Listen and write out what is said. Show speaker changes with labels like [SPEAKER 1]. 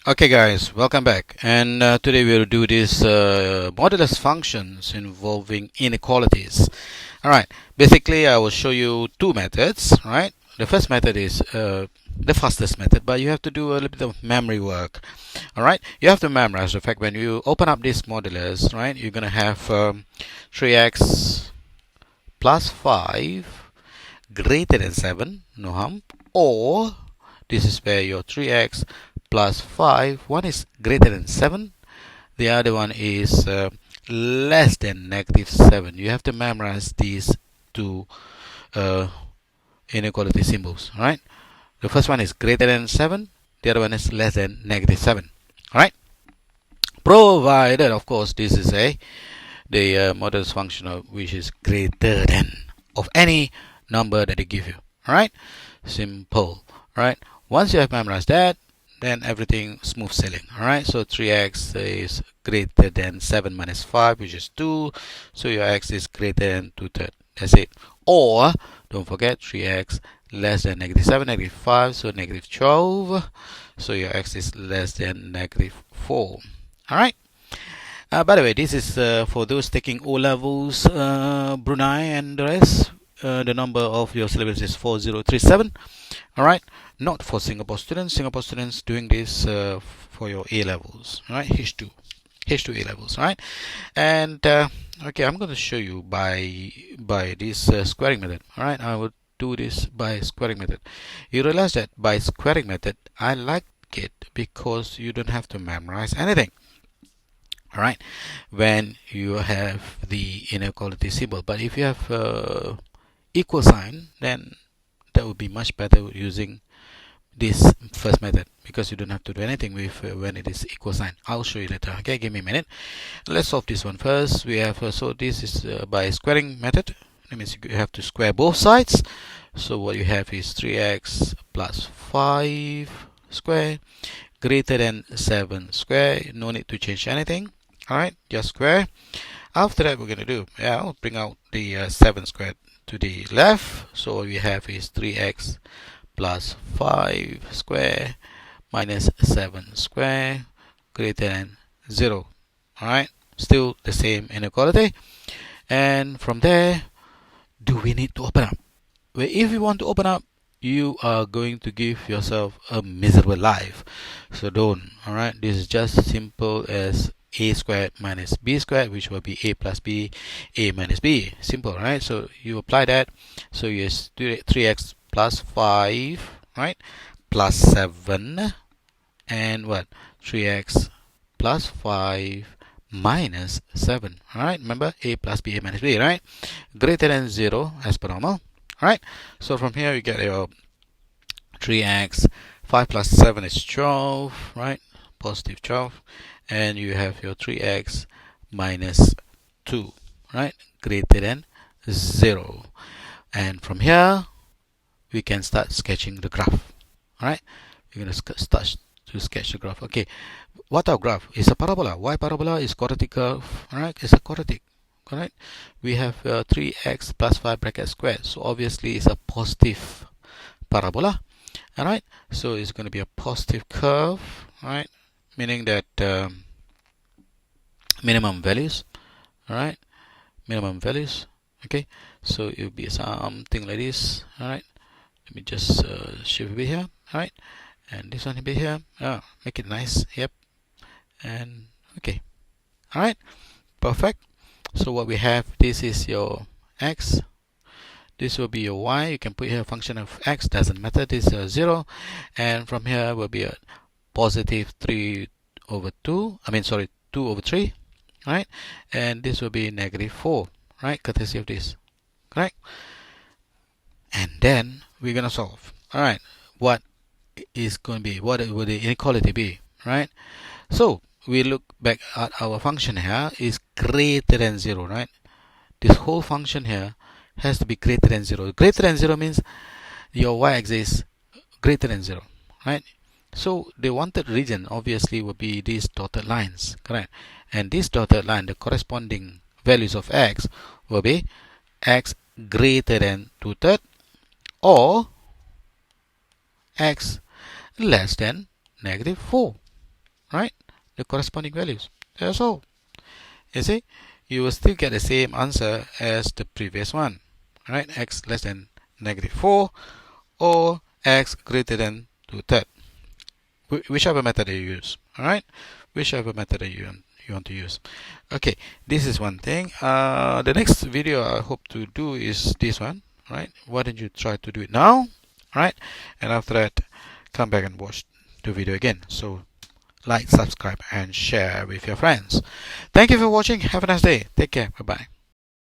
[SPEAKER 1] Okay guys, welcome back, and today we'll do this modulus functions involving inequalities. Alright, basically I will show you two methods. Right, the first method is the fastest method, but you have to do a little bit of memory work. Alright, you have to memorize the fact when you open up this modulus, right, you're gonna have 3x plus 5 greater than 7, no harm, or this is where your 3x plus 5, one is greater than 7, the other one is less than negative 7. You have to memorize these two inequality symbols. Alright, the first one is greater than 7, the other one is less than negative 7. Alright, provided of course this is the modulus function which is greater than of any number that they give you. Alright, simple. Alright, once you have memorized that, then everything smooth sailing. Alright, so 3x is greater than 7 minus 5, which is 2, so your x is greater than 2/3. That's it. Or don't forget 3x less than negative 7, negative 5, so negative 12, so your x is less than negative 4. Alright, by the way, this is for those taking O levels, Brunei and the rest. The number of your syllabus is 4037. Alright, not for Singapore students. Singapore students doing this for your A levels. Alright, H2 A levels. Alright, and okay, I'm going to show you by this squaring method. Alright, I will do this by squaring method. You realize that by squaring method I like it because you don't have to memorize anything. Alright, when you have the inequality symbol, but if you have equal sign, then that would be much better using this first method, because you don't have to do anything with when it is equal sign. I'll show you later. Okay, give me a minute. Let's solve this one first. We have so this is by squaring method. That means you have to square both sides. So what you have is 3x plus 5 square greater than 7 square. No need to change anything. Alright, just square. After that, we're going to do, I'll bring out the 7 squared to the left. So what we have is 3x plus 5 square minus 7 square greater than 0. Alright, still the same inequality. And from there, do we need to open up? Well, if you want to open up, you are going to give yourself a miserable life. So don't. Alright, this is just simple as a squared minus b squared, which will be a plus b, a minus b. Simple, right? So you apply that. So yes, 3x plus 5, right, plus 7, and what, 3x plus 5 minus 7. Alright, remember a plus b, a minus b, right? Greater than 0 as per normal. Alright, so from here you get your 3x, 5 plus 7 is 12, right? Positive 12. And you have your 3x minus 2, right, greater than 0. And from here we can start sketching the graph. Alright, we're going to start to sketch the graph. Okay, what our graph is? A parabola. Why parabola? Is quadratic curve. Alright, it's a quadratic. Alright, we have 3x plus 5 bracket squared, so obviously it's a positive parabola. Alright, so it's going to be a positive curve. Alright, meaning that minimum values. Alright, minimum values. Okay, so it will be something like this. Alright, let me just shift a bit here. Alright, and this one a bit here. Make it nice. Yep, and okay. Alright, perfect. So what we have, this is your x, this will be your y. You can put here a function of x, doesn't matter. This is 0, and from here will be a positive 3 over 2. I mean, sorry, 2 over 3. Right, and this will be negative 4, right, courtesy of this, correct? And then we're gonna solve. All right, what is going to be, what will the inequality be, right? So we look back at our function here is greater than 0, right? This whole function here has to be greater than 0. Greater than 0 means your y-axis is greater than 0, right? So the wanted region obviously will be these dotted lines, correct? And this dotted line, the corresponding values of x will be x greater than 2/3 or x less than negative 4. right? The corresponding values. That's all. You see, you will still get the same answer as the previous one, right? X less than -4 or x greater than 2/3. Whichever method you use, all right? Whichever method you want to use. Okay, this is one thing. The next video I hope to do is this one, right? Why don't you try to do it now, all right? And after that, come back and watch the video again. So like, subscribe, and share with your friends. Thank you for watching. Have a nice day. Take care. Bye bye.